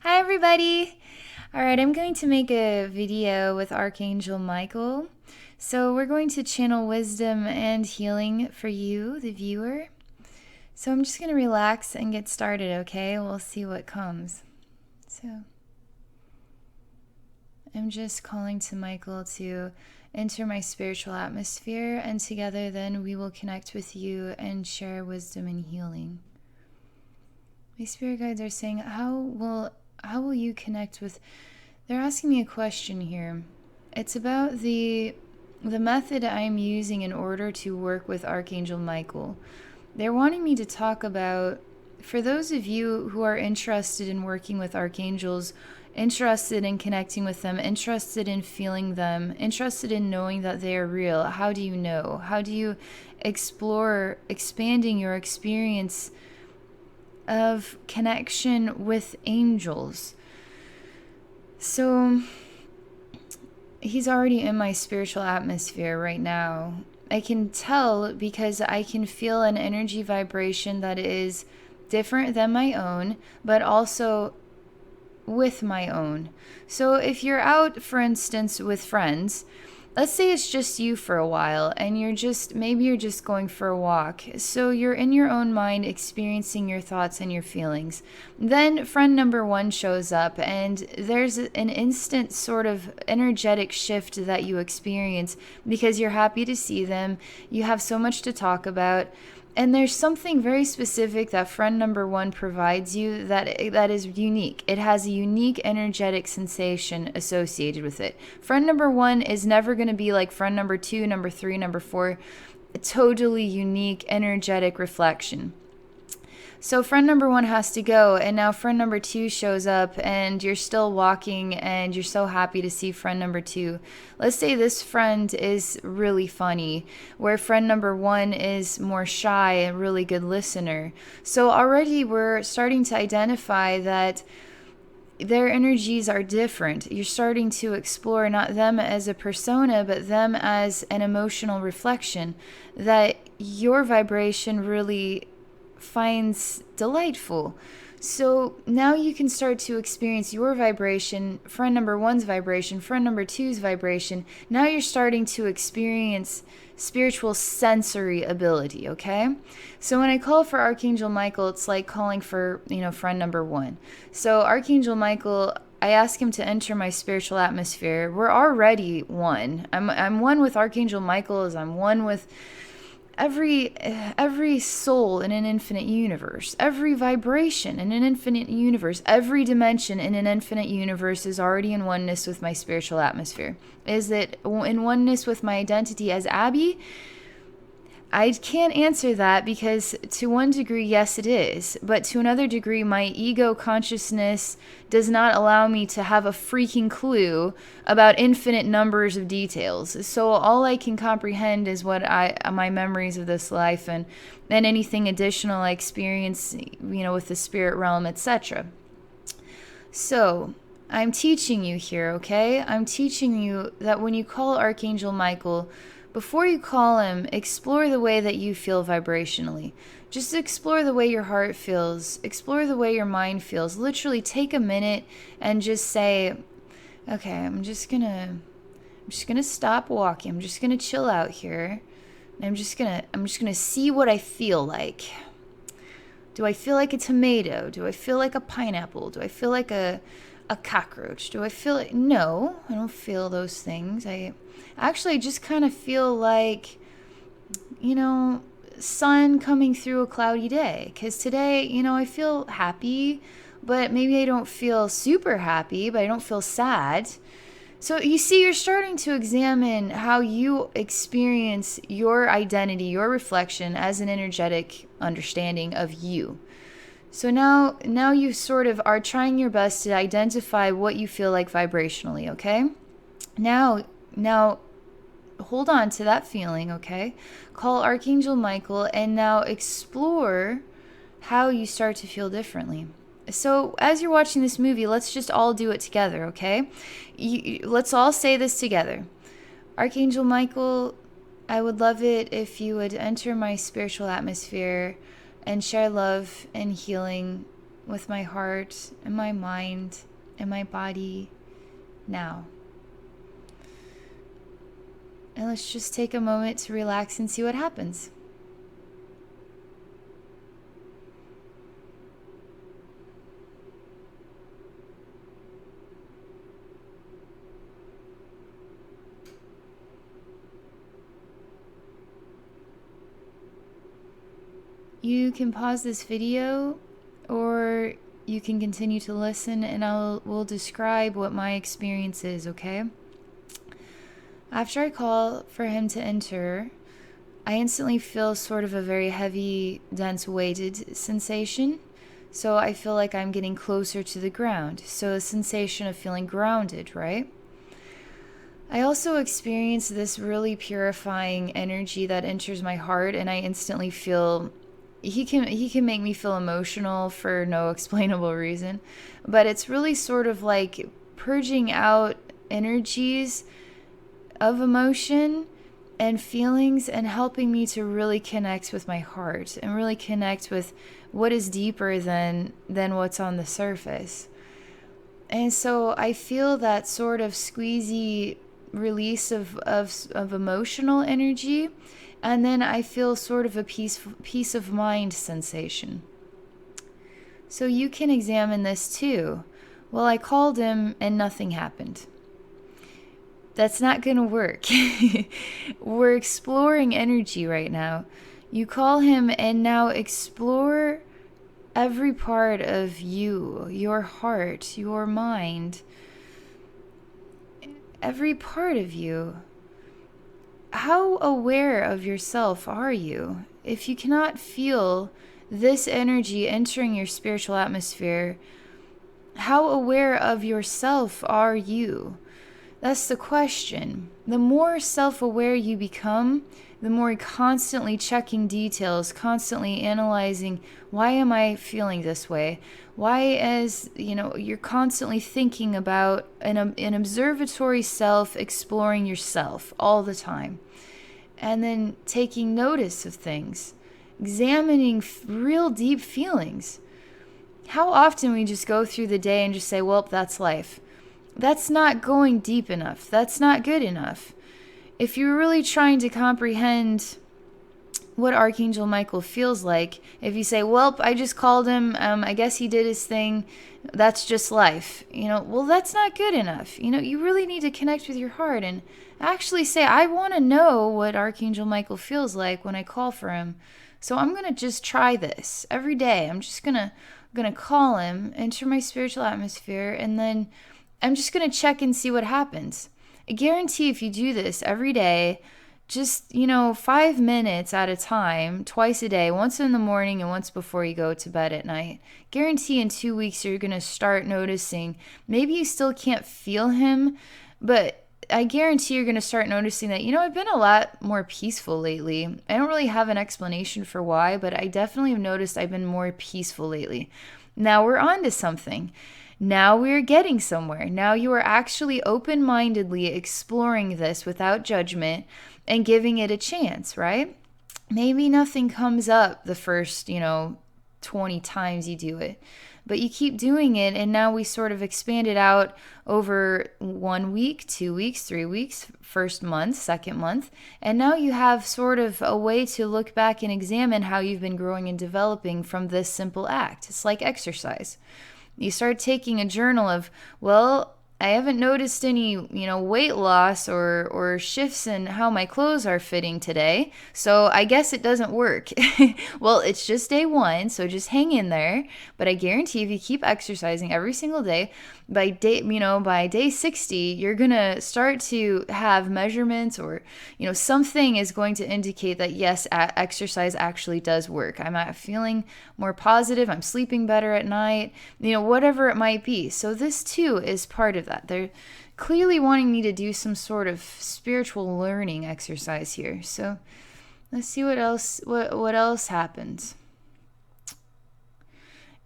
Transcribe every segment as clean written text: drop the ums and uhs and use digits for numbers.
Hi, everybody. All right, I'm going to make a video with Archangel Michael. So, we're going to channel wisdom and healing for you, the viewer. So, I'm just going to relax and get started, okay? We'll see what comes. So, I'm just calling to Michael to enter my spiritual atmosphere, and together then we will connect with you and share wisdom and healing. My spirit guides are saying, how will you connect with... They're asking me a question here. It's about the method I'm using in order to work with Archangel Michael. They're wanting me to talk about, for those of you who are interested in working with archangels, interested in connecting with them, interested in feeling them, interested in knowing that they are real, how do you know? How do you explore expanding your experience of connection with angels? So he's already in my spiritual atmosphere right now. I can tell because I can feel an energy vibration that is different than my own, but also with my own. So if you're out, for instance, with friends, let's say it's just you for a while and maybe you're just going for a walk. So you're in your own mind experiencing your thoughts and your feelings. Then friend number one shows up and there's an instant sort of energetic shift that you experience because you're happy to see them. You have so much to talk about. And there's something very specific that friend number one provides you that is unique. It has a unique energetic sensation associated with it. Friend number one is never going to be like friend number two, number three, number four. A totally unique energetic reflection. So friend number one has to go, and now friend number two shows up, and you're still walking, and you're so happy to see friend number two. Let's say this friend is really funny, where friend number one is more shy and really good listener. So already we're starting to identify that their energies are different. You're starting to explore not them as a persona, but them as an emotional reflection that your vibration really finds delightful. So now you can start to experience your vibration, friend number one's vibration, friend number two's vibration. Now you're starting to experience spiritual sensory ability, okay? So when I call for Archangel Michael, it's like calling for, friend number one. So Archangel Michael, I ask him to enter my spiritual atmosphere. We're already one. I'm one with Archangel Michael as I'm one with every soul in an infinite universe, every vibration in an infinite universe, every dimension in an infinite universe is already in oneness with my spiritual atmosphere. Is it in oneness with my identity as Abbey? I can't answer that because to one degree, yes, it is. But to another degree, my ego consciousness does not allow me to have a freaking clue about infinite numbers of details. So all I can comprehend is what my memories of this life and anything additional I experience, with the spirit realm, etc. So I'm teaching you here, okay? I'm teaching you that when you call Archangel Michael, before you call him, explore the way that you feel vibrationally. Just explore the way your heart feels. Explore the way your mind feels. Literally take a minute and just say, okay, I'm just gonna stop walking. I'm just gonna chill out here. And I'm just gonna see what I feel like. Do I feel like a tomato? Do I feel like a pineapple? Do I feel like a cockroach? Do I feel like... No, I don't feel those things. I just kind of feel like, sun coming through a cloudy day. Because today, I feel happy, but maybe I don't feel super happy, but I don't feel sad. So you see, you're starting to examine how you experience your identity, your reflection as an energetic understanding of you. So now you sort of are trying your best to identify what you feel like vibrationally, okay? Now hold on to that feeling, okay? Call Archangel Michael and now explore how you start to feel differently. So as you're watching this movie, let's just all do it together, okay? Let's all say this together. Archangel Michael, I would love it if you would enter my spiritual atmosphere and share love and healing with my heart and my mind and my body now. And let's just take a moment to relax and see what happens. You can pause this video, or you can continue to listen, and we'll describe what my experience is, okay? After I call for him to enter, I instantly feel sort of a very heavy, dense, weighted sensation. So I feel like I'm getting closer to the ground. So a sensation of feeling grounded, right? I also experience this really purifying energy that enters my heart, and I instantly feel he can make me feel emotional for no explainable reason, but it's really sort of like purging out energies of emotion and feelings and helping me to really connect with my heart and really connect with what is deeper than what's on the surface. And so I feel that sort of squeezy release of emotional energy, and then I feel sort of a peace of mind sensation. So you can examine this too. Well, I called him and nothing happened. That's not going to work. We're exploring energy right now. You call him and now explore every part of you, your heart, your mind, every part of you. How aware of yourself are you? If you cannot feel this energy entering your spiritual atmosphere, how aware of yourself are you? That's the question. The more self-aware you become, the more constantly checking details, constantly analyzing, why am I feeling this way? Why, as you're constantly thinking about an observatory self, exploring yourself all the time, and then taking notice of things, examining real deep feelings. How often we just go through the day and just say, well, that's life. That's not going deep enough. That's not good enough. If you're really trying to comprehend what Archangel Michael feels like, if you say, well, I just called him, I guess he did his thing, that's just life, well, that's not good enough. You really need to connect with your heart and actually say, I want to know what Archangel Michael feels like when I call for him. So I'm going to just try this every day. I'm just going to call him, enter my spiritual atmosphere, and then I'm just going to check and see what happens. I guarantee if you do this every day, just, 5 minutes at a time, twice a day, once in the morning and once before you go to bed at night, guarantee in 2 weeks you're going to start noticing. Maybe you still can't feel him, but I guarantee you're going to start noticing that, I've been a lot more peaceful lately. I don't really have an explanation for why, but I definitely have noticed I've been more peaceful lately. Now we're on to something. Now we're getting somewhere. Now you are actually open-mindedly exploring this without judgment and giving it a chance, right? Maybe nothing comes up the first, 20 times you do it, but you keep doing it, and now we sort of expand it out over 1 week, 2 weeks, 3 weeks, first month, second month, and now you have sort of a way to look back and examine how you've been growing and developing from this simple act. It's like exercise. You start taking a journal of, well, I haven't noticed any, weight loss or shifts in how my clothes are fitting today, so I guess it doesn't work. Well, it's just day 1, so just hang in there. But I guarantee if you keep exercising every single day, by day 60, you're gonna start to have measurements, or something is going to indicate that yes, exercise actually does work. I'm feeling more positive. I'm sleeping better at night. Whatever it might be. So this too is part of that. They're clearly wanting me to do some sort of spiritual learning exercise here. So let's see what else happens.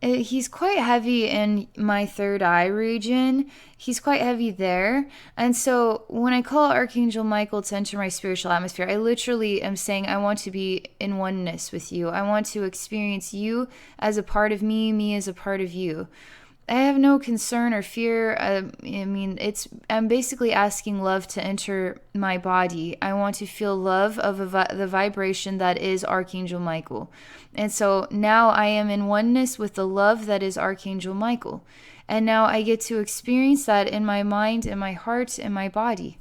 He's quite heavy in my third eye region. He's quite heavy there. And so when I call Archangel Michael to enter my spiritual atmosphere, I literally am saying, I want to be in oneness with you. I want to experience you as a part of me, me as a part of you. I have no concern or fear. I'm basically asking love to enter my body. I want to feel love of the vibration that is Archangel Michael. And so now I am in oneness with the love that is Archangel Michael. And now I get to experience that in my mind, in my heart, in my body.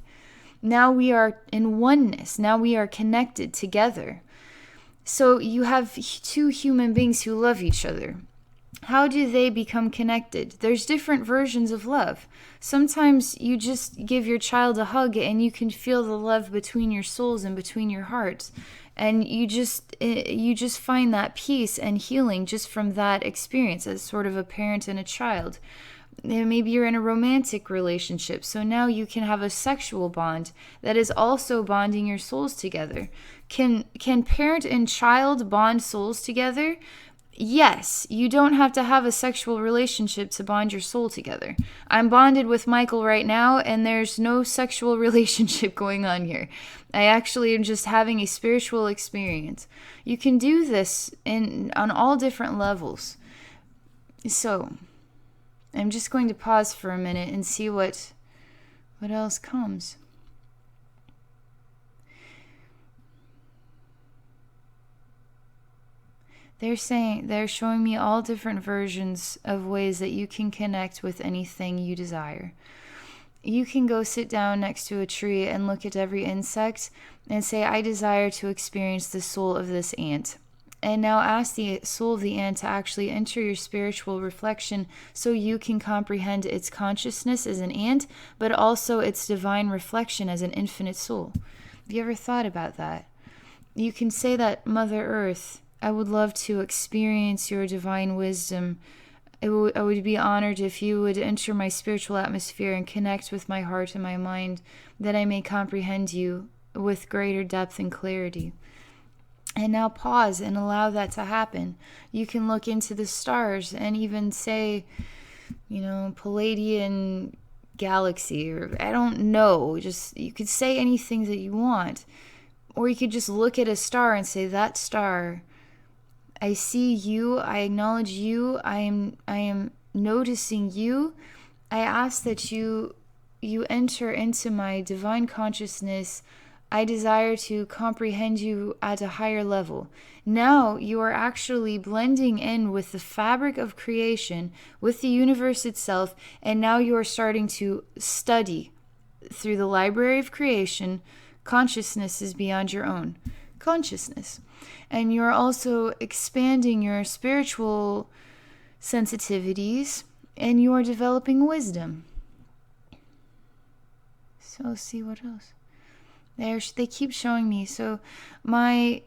Now we are in oneness. Now we are connected together. So you have two human beings who love each other. How do they become connected? There's different versions of love. Sometimes you just give your child a hug and you can feel the love between your souls and between your hearts. And you just find that peace and healing just from that experience as sort of a parent and a child. Maybe you're in a romantic relationship, so now you can have a sexual bond that is also bonding your souls together. Can parent and child bond souls together? Yes, you don't have to have a sexual relationship to bond your soul together. I'm bonded with Michael right now, and there's no sexual relationship going on here. I actually am just having a spiritual experience. You can do this on all different levels. So, I'm just going to pause for a minute and see what else comes. They're showing me all different versions of ways that you can connect with anything you desire. You can go sit down next to a tree and look at every insect and say, I desire to experience the soul of this ant. And now ask the soul of the ant to actually enter your spiritual reflection so you can comprehend its consciousness as an ant, but also its divine reflection as an infinite soul. Have you ever thought about that? You can say that, Mother Earth, I would love to experience your divine wisdom. I would be honored if you would enter my spiritual atmosphere and connect with my heart and my mind, that I may comprehend you with greater depth and clarity. And now pause and allow that to happen. You can look into the stars and even say, Palladian galaxy, or I don't know, just you could say anything that you want. Or you could just look at a star and say, that star, I see you, I acknowledge you, I am noticing you. I ask that you enter into my divine consciousness. I desire to comprehend you at a higher level. Now you are actually blending in with the fabric of creation, with the universe itself, and now you are starting to study through the library of creation. Consciousness is beyond your own consciousness. And you're also expanding your spiritual sensitivities, and you're developing wisdom. So see what else. They keep showing me. So I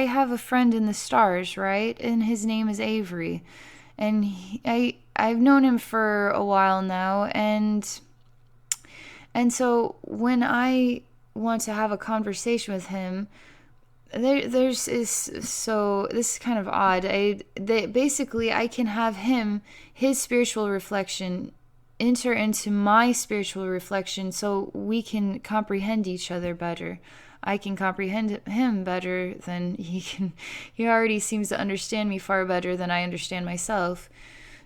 have a friend in the stars, right? And his name is Avery. And I've known him for a while now, and so when I want to have a conversation with him, this is kind of odd. I can have his spiritual reflection enter into my spiritual reflection so we can comprehend each other better. I can comprehend him better than he can. He already seems to understand me far better than I understand myself.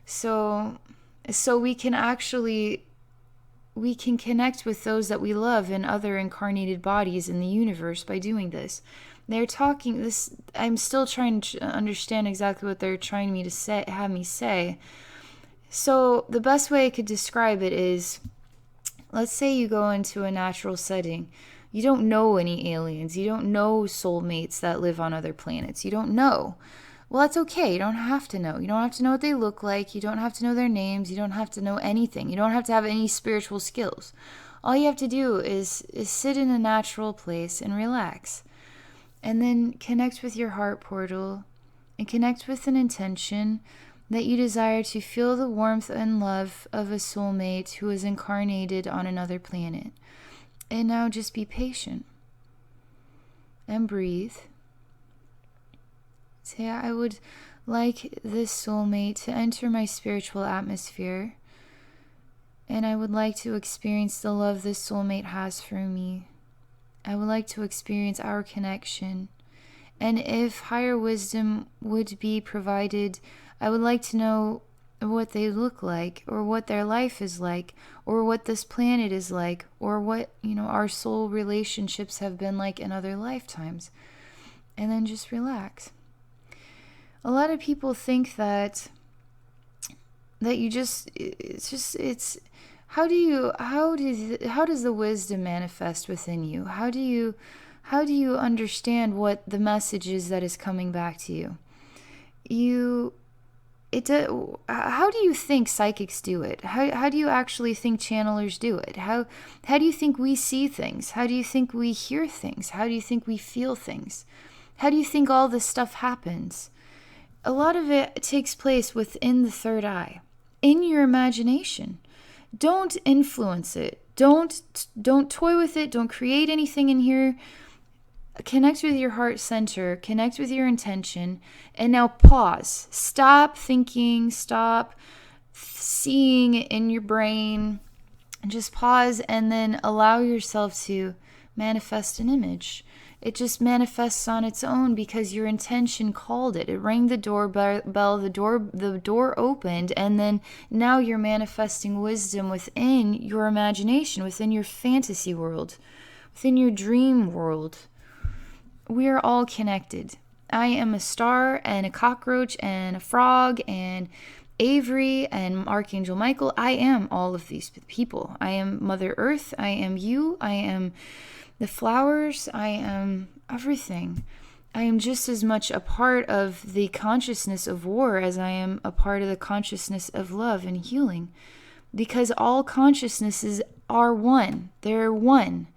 So we can connect with those that we love in other incarnated bodies in the universe by doing this. They're talking this. I'm still trying to understand exactly what they're trying to have me say. So the best way I could describe it is, let's say you go into a natural setting. You don't know any aliens. You don't know soulmates that live on other planets. You don't know. Well, that's okay. You don't have to know. You don't have to know what they look like. You don't have to know their names. You don't have to know anything. You don't have to have any spiritual skills. All you have to do is sit in a natural place and relax. And then connect with your heart portal and connect with an intention that you desire to feel the warmth and love of a soulmate who is incarnated on another planet. And now just be patient and breathe. Say, I would like this soulmate to enter my spiritual atmosphere, and I would like to experience the love this soulmate has for me. I would like to experience our connection. And if higher wisdom would be provided, I would like to know what they look like, or what their life is like, or what this planet is like, or what, our soul relationships have been like in other lifetimes. And then just relax. A lot of people think that how does the wisdom manifest within you? How do you understand what the message is that is coming back to you? How do you think psychics do it? How do you actually think channelers do it? How do you think we see things? How do you think we hear things? How do you think we feel things? How do you think all this stuff happens? A lot of it takes place within the third eye, in your imagination. Don't influence it. Don't toy with it. Don't create anything in here. Connect with your heart center. Connect with your intention. And now pause. Stop thinking. Stop seeing in your brain. Just pause and then allow yourself to manifest an image. It just manifests on its own because your intention called it. It rang the doorbell, the door opened, and then now you're manifesting wisdom within your imagination, within your fantasy world, within your dream world. We are all connected. I am a star and a cockroach and a frog and Avery and Archangel Michael. I am all of these people. I am Mother Earth. I am you. I am the flowers. I am everything. I am just as much a part of the consciousness of war as I am a part of the consciousness of love and healing. Because all consciousnesses are one. They're one.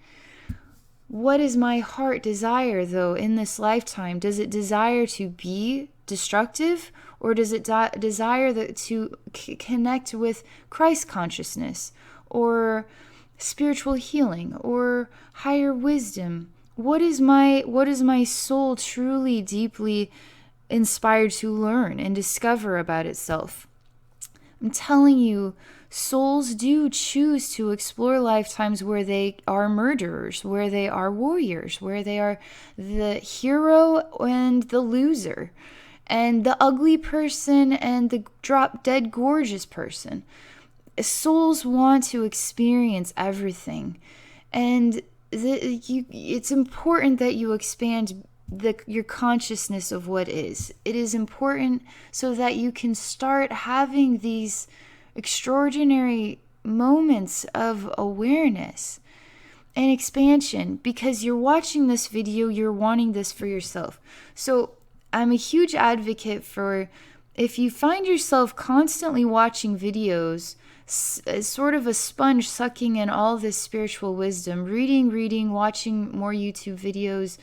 What does my heart desire, though, in this lifetime? Does it desire to be destructive? Or does it desire to connect with Christ consciousness? Or spiritual healing, or higher wisdom? What is my soul truly deeply inspired to learn and discover about itself? I'm telling you, souls do choose to explore lifetimes where they are murderers, where they are warriors, where they are the hero and the loser, and the ugly person and the drop dead gorgeous person. Souls want to experience everything, and it's important that you expand your consciousness of what is. It is important so that you can start having these extraordinary moments of awareness and expansion, because you're watching this video, you're wanting this for yourself. So I'm a huge advocate for, if you find yourself constantly watching videos, sort of a sponge sucking in all this spiritual wisdom, reading, watching more YouTube videos,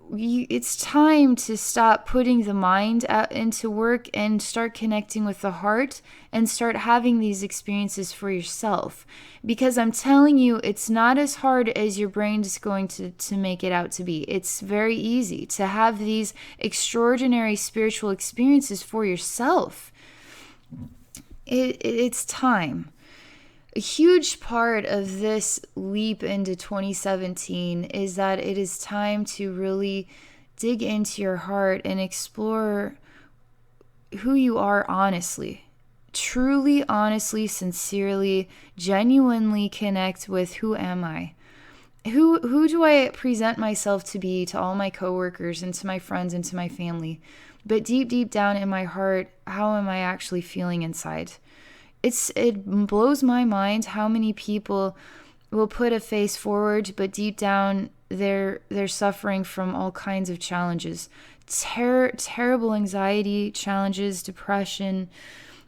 it's time to stop putting the mind out into work and start connecting with the heart and start having these experiences for yourself. Because I'm telling you, it's not as hard as your brain is going to make it out to be. It's very easy to have these extraordinary spiritual experiences for yourself. It's time. A huge part of this leap into 2017 is that it is time to really dig into your heart and explore who you are honestly. Truly, honestly, sincerely, genuinely connect with, who am I? Who do I present myself to be to all my coworkers and to my friends and to my family? But deep down in my heart, how am I actually feeling inside? It blows my mind how many people will put a face forward, but deep down they're suffering from all kinds of challenges. Terrible anxiety challenges, depression,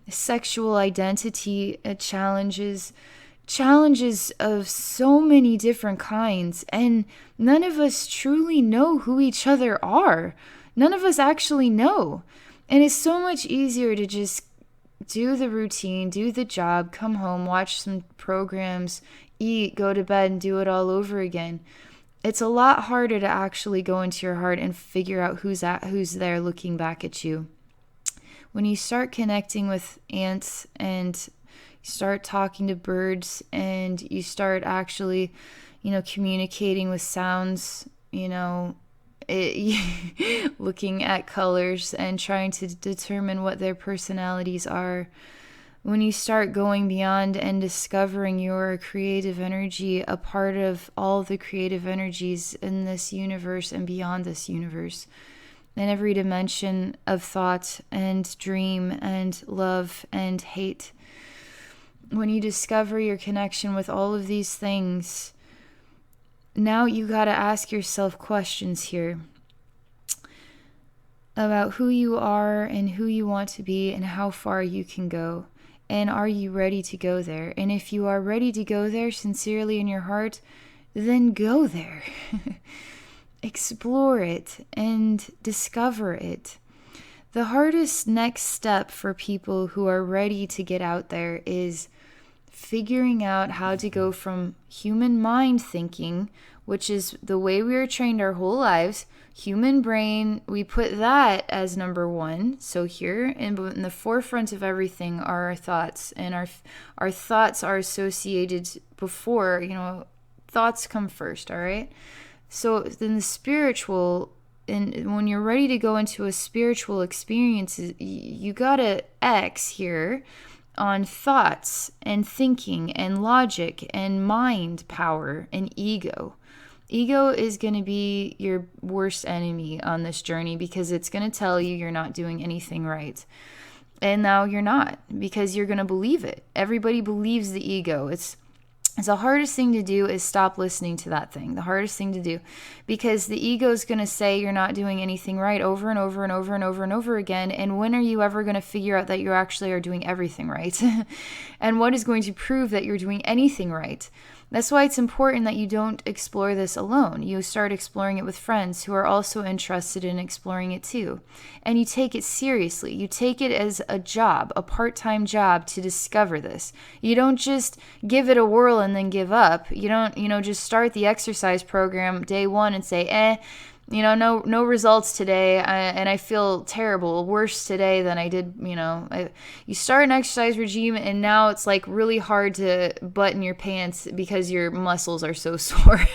sexual identity challenges of so many different kinds. And none of us truly know who each other are. None of us actually know. And it's so much easier to just do the routine, do the job, come home, watch some programs, eat, go to bed, and do it all over again. It's a lot harder to actually go into your heart and figure out who's there looking back at you. When you start connecting with ants and you start talking to birds and you start actually, communicating with sounds, looking at colors and trying to determine what their personalities are. When you start going beyond and discovering your creative energy, a part of all the creative energies in this universe and beyond this universe, in every dimension of thought and dream and love and hate. When you discover your connection with all of these things, now you got to ask yourself questions here about who you are and who you want to be and how far you can go. And are you ready to go there? And if you are ready to go there sincerely in your heart, then go there. Explore it and discover it. The hardest next step for people who are ready to get out there is figuring out how to go from human mind thinking, which is the way we were trained our whole lives. Human brain, we put that as number one. So here in the forefront of everything are our thoughts, and our thoughts are associated before, thoughts come first, all right? So then the spiritual, and when you're ready to go into a spiritual experience, you gotta X here on thoughts and thinking and logic and mind power and ego. Ego is going to be your worst enemy on this journey because it's going to tell you you're not doing anything right. And now you're not, because you're going to believe it. Everybody believes the ego. It's the hardest thing to do is stop listening to that thing. The hardest thing to do, because the ego is going to say you're not doing anything right over and over and over and over and over again. And when are you ever going to figure out that you actually are doing everything right? And what is going to prove that you're doing anything right? That's why it's important that you don't explore this alone. You start exploring it with friends who are also interested in exploring it too. And you take it seriously. You take it as a job, a part-time job to discover this. You don't just give it a whirl and then give up. You don't, just start the exercise program day one and say, no results today, and I feel terrible, worse today than I did, you start an exercise regime, and now it's like really hard to button your pants because your muscles are so sore.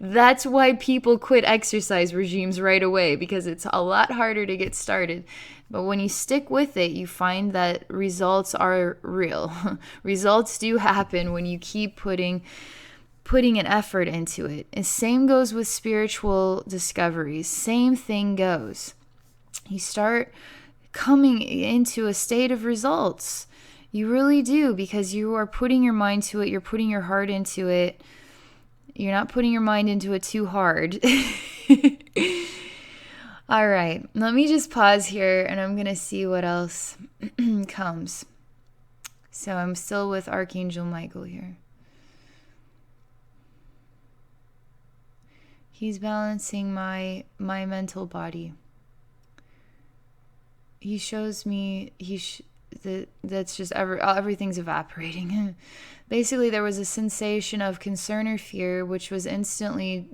That's why people quit exercise regimes right away, because it's a lot harder to get started. But when you stick with it, you find that results are real. Results do happen when you keep putting an effort into it. And same goes with spiritual discoveries. Same thing goes. You start coming into a state of results. You really do, because you are putting your mind to it. You're putting your heart into it. You're not putting your mind into it too hard. All right. Let me just pause here and I'm going to see what else comes. So I'm still with Archangel Michael here. He's balancing my mental body. He shows me that's just everything's evaporating. Basically, there was a sensation of concern or fear, which was instantly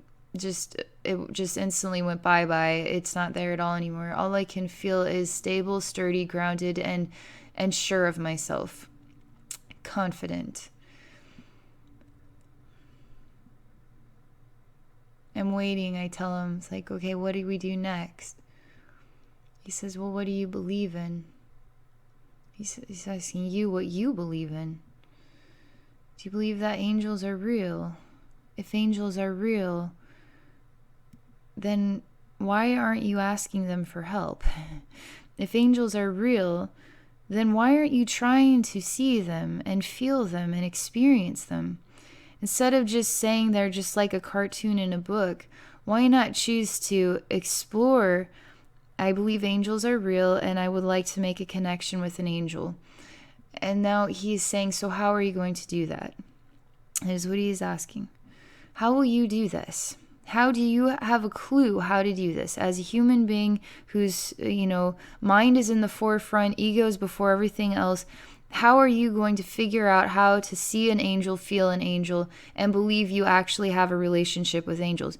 instantly went bye. It's not there at all anymore. All I can feel is stable, sturdy, grounded, and sure of myself, confident. I'm waiting. I tell him, it's like, okay, what do we do next? He says, well, what do you believe in? He's asking you what you believe in. Do you believe that angels are real? If angels are real, then why aren't you asking them for help? If angels are real, then why aren't you trying to see them and feel them and experience them? Instead of just saying they're just like a cartoon in a book, why not choose to explore, I believe angels are real and I would like to make a connection with an angel. And now he's saying, so how are you going to do that? That is what he is asking. How will you do this? How do you have a clue how to do this? As a human being whose, mind is in the forefront, ego is before everything else, How are you going to figure out how to see an angel, feel an angel, and believe you actually have a relationship with angels?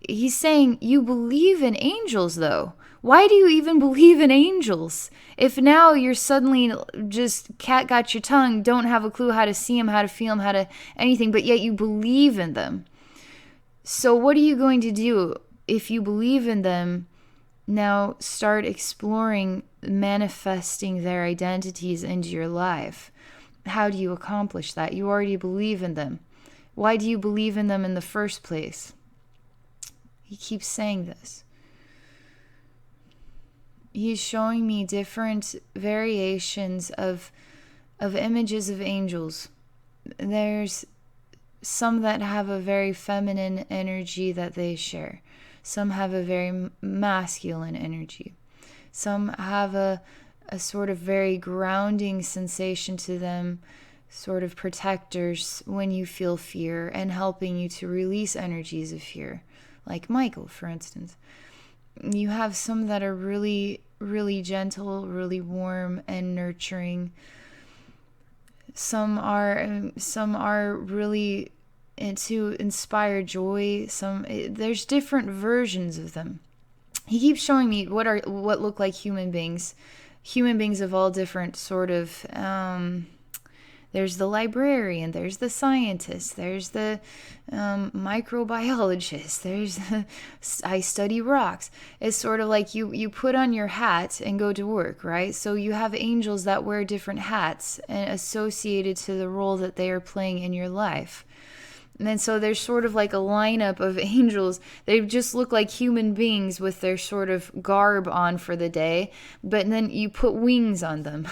He's saying you believe in angels, though. Why do you even believe in angels? If now you're suddenly just cat got your tongue, don't have a clue how to see them, how to feel them, how to anything, but yet you believe in them. So what are you going to do if you believe in them? Now start exploring manifesting their identities into your life. How do you accomplish that? You already believe in them. Why do you believe in them in the first place? He keeps saying this. He's showing me different variations of images of angels. There's some that have a very feminine energy that they share. Some have a very masculine energy. Some have a sort of very grounding sensation to them, sort of protectors when you feel fear and helping you to release energies of fear, like Michael, for instance. You have some that are really, really gentle, really warm and nurturing. Some are really to inspire joy. There's different versions of them. He keeps showing me what look like human beings of all different sort of. There's the librarian, there's the scientist, there's the microbiologist, there's I study rocks. It's sort of like you put on your hat and go to work, right? So you have angels that wear different hats and associated to the role that they are playing in your life. And then so there's sort of like a lineup of angels. They just look like human beings with their sort of garb on for the day, but then you put wings on them.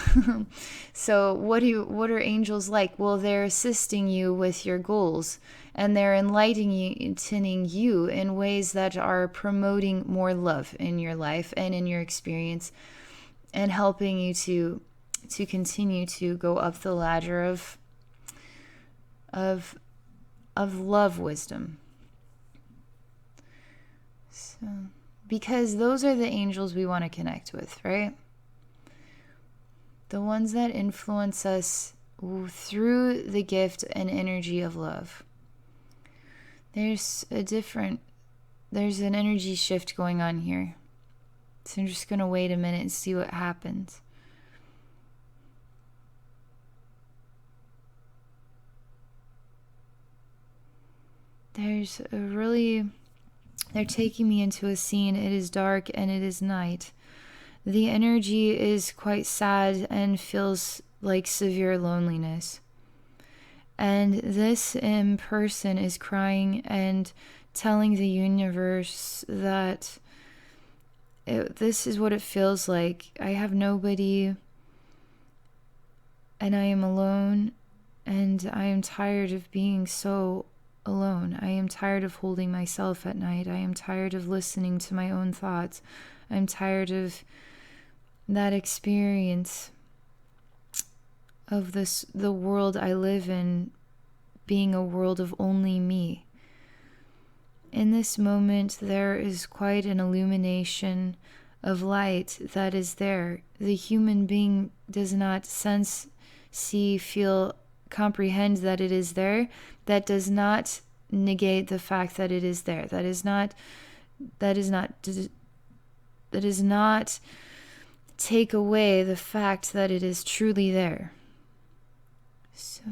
So what are angels like? Well, they're assisting you with your goals, and they're enlightening you in ways that are promoting more love in your life and in your experience, and helping you to continue to go up the ladder of love wisdom. So, because those are the angels we want to connect with, right? The ones that influence us through the gift and energy of love. There's an energy shift going on here. So I'm just going to wait a minute and see what happens. They're taking me into a scene. It is dark and it is night. The energy is quite sad and feels like severe loneliness. And this person is crying and telling the universe that this is what it feels like. I have nobody, and I am alone, and I am tired of being so alone. I am tired of holding myself at night. I am tired of listening to my own thoughts. I'm tired of that experience of the world I live in being a world of only me. In this moment, there is quite an illumination of light that is there. The human being does not sense, see, feel, comprehend that it is there. That does not negate the fact that it is there. That is not take away the fact that it is truly there. So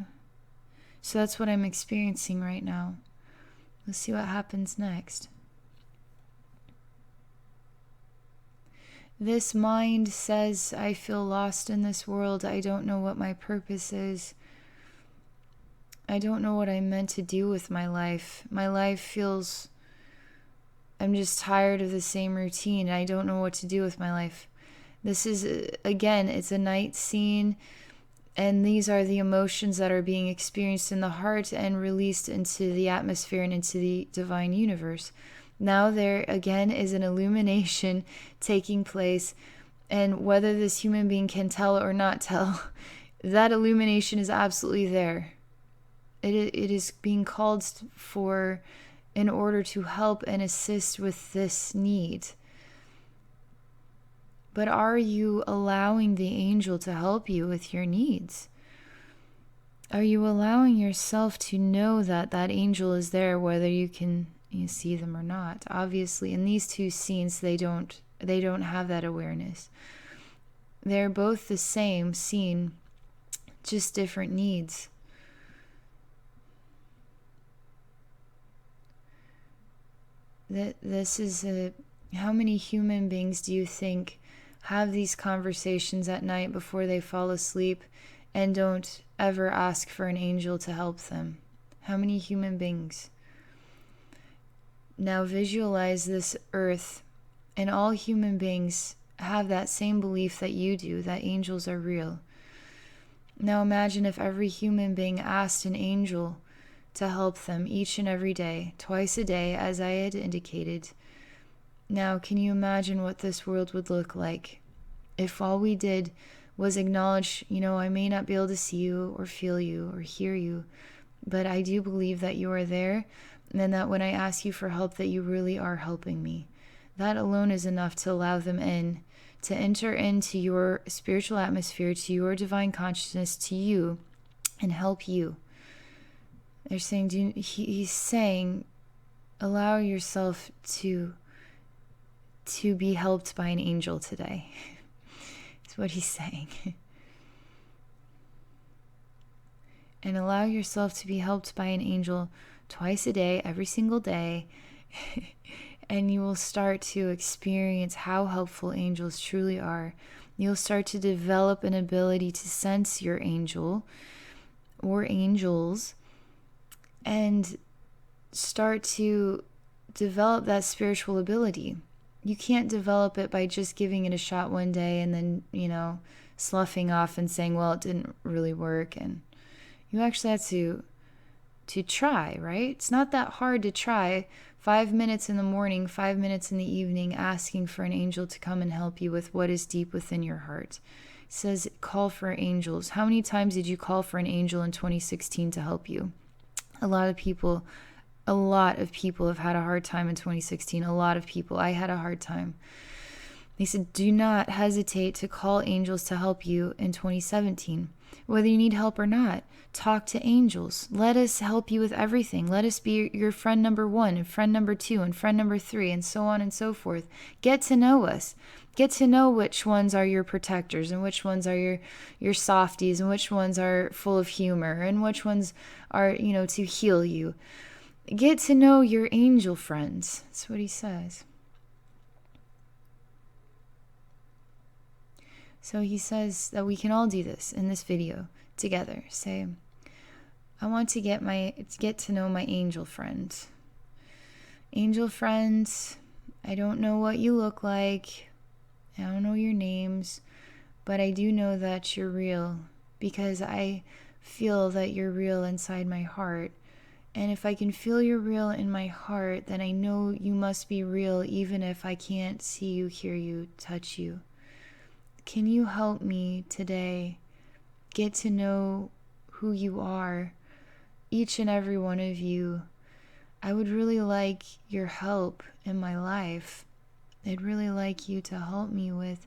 that's what I'm experiencing right now. Let's see what happens next. This mind says, I feel lost in this world. I don't know what my purpose is. I don't know what I'm meant to do with my life. My life feels, I'm just tired of the same routine. I don't know what to do with my life. This is, again, it's a night scene, and these are the emotions that are being experienced in the heart and released into the atmosphere and into the divine universe. Now there, again, is an illumination taking place, and whether this human being can tell or not tell, that illumination is absolutely there. It is being called for in order to help and assist with this need. But are you allowing the angel to help you with your needs? Are you allowing yourself to know that that angel is there, whether you see them or not? Obviously, in these two scenes, they don't have that awareness. They're both the same scene, just different needs. This is how many human beings do you think have these conversations at night before they fall asleep and don't ever ask for an angel to help them? How many human beings? Now visualize this earth, and all human beings have that same belief that you do, that angels are real. Now imagine if every human being asked an angel to help them each and every day, twice a day, as I had indicated. Now, can you imagine what this world would look like if all we did was acknowledge, I may not be able to see you or feel you or hear you, but I do believe that you are there, and that when I ask you for help, that you really are helping me. That alone is enough to allow them in, to enter into your spiritual atmosphere, to your divine consciousness, to you, and help you. They're saying, he's saying, allow yourself to be helped by an angel today. That's what he's saying. And allow yourself to be helped by an angel twice a day, every single day. And you will start to experience how helpful angels truly are. You'll start to develop an ability to sense your angel or angels, and start to develop that spiritual ability. You can't develop it by just giving it a shot one day and then, sloughing off and saying, well, it didn't really work. And you actually have to try, right? It's not that hard to try. 5 minutes in the morning, 5 minutes in the evening, asking for an angel to come and help you with what is deep within your heart. It says, call for angels. How many times did you call for an angel in 2016 to help you? A lot of people have had a hard time in 2016. A lot of people. I had a hard time. They said, do not hesitate to call angels to help you in 2017. Whether you need help or not, talk to angels. Let us help you with everything. Let us be your friend number 1 and friend number 2 and friend number 3 and so on and so forth. Get to know us. Get to know which ones are your protectors and which ones are your softies and which ones are full of humor and which ones are, to heal you. Get to know your angel friends. That's what he says. So he says that we can all do this in this video together. Say, I want to get to know my angel friends. Angel friends, I don't know what you look like. I don't know your names, but I do know that you're real because I feel that you're real inside my heart. And if I can feel you're real in my heart, then I know you must be real even if I can't see you, hear you, touch you. Can you help me today get to know who you are, each and every one of you? I would really like your help in my life. I'd really like you to help me with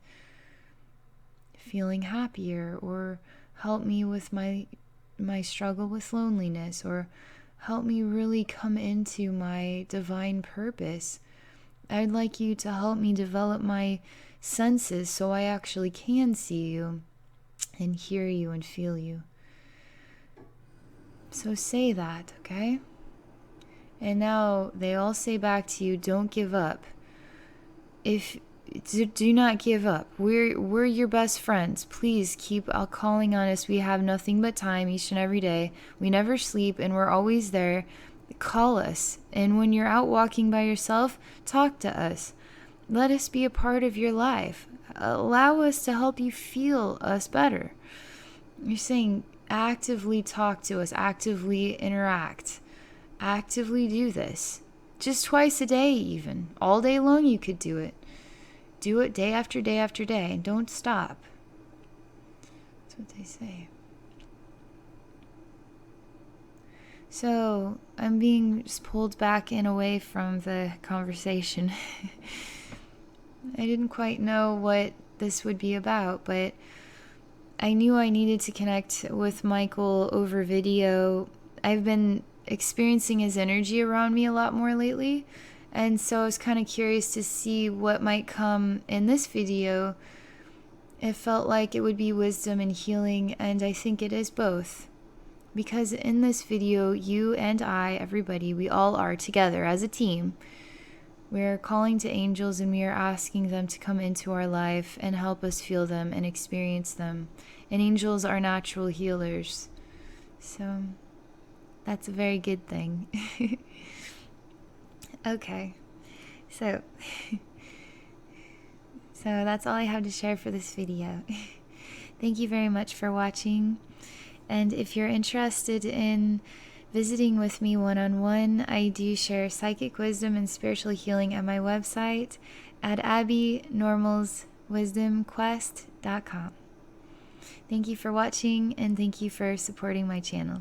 feeling happier, or help me with my struggle with loneliness, or help me really come into my divine purpose. I'd like you to help me develop my senses so I actually can see you and hear you and feel you. So say that, okay? And now they all say back to you, don't give up. Do not give up. We're your best friends. Please keep calling on us. We have nothing but time each and every day. We never sleep and we're always there. Call us. And when you're out walking by yourself, talk to us. Let us be a part of your life. Allow us to help you feel us better. You're saying actively talk to us, actively interact, actively do this. Just twice a day even. All day long you could do it. Do it day after day after day, and don't stop. That's what they say. So I'm being just pulled back and away from the conversation. I didn't quite know what this would be about, but I knew I needed to connect with Michael over video. I've been experiencing his energy around me a lot more lately, and so I was kind of curious to see what might come in this video. It felt like it would be wisdom and healing, and I think it is both. Because in this video, you and I, everybody, we all are together as a team. We're calling to angels and we are asking them to come into our life and help us feel them and experience them. And angels are natural healers. So that's a very good thing. Okay. So that's all I have to share for this video. Thank you very much for watching. And if you're interested in visiting with me one-on-one, I do share psychic wisdom and spiritual healing at my website at abbeynormalswisdomquest.com. Thank you for watching, and thank you for supporting my channel.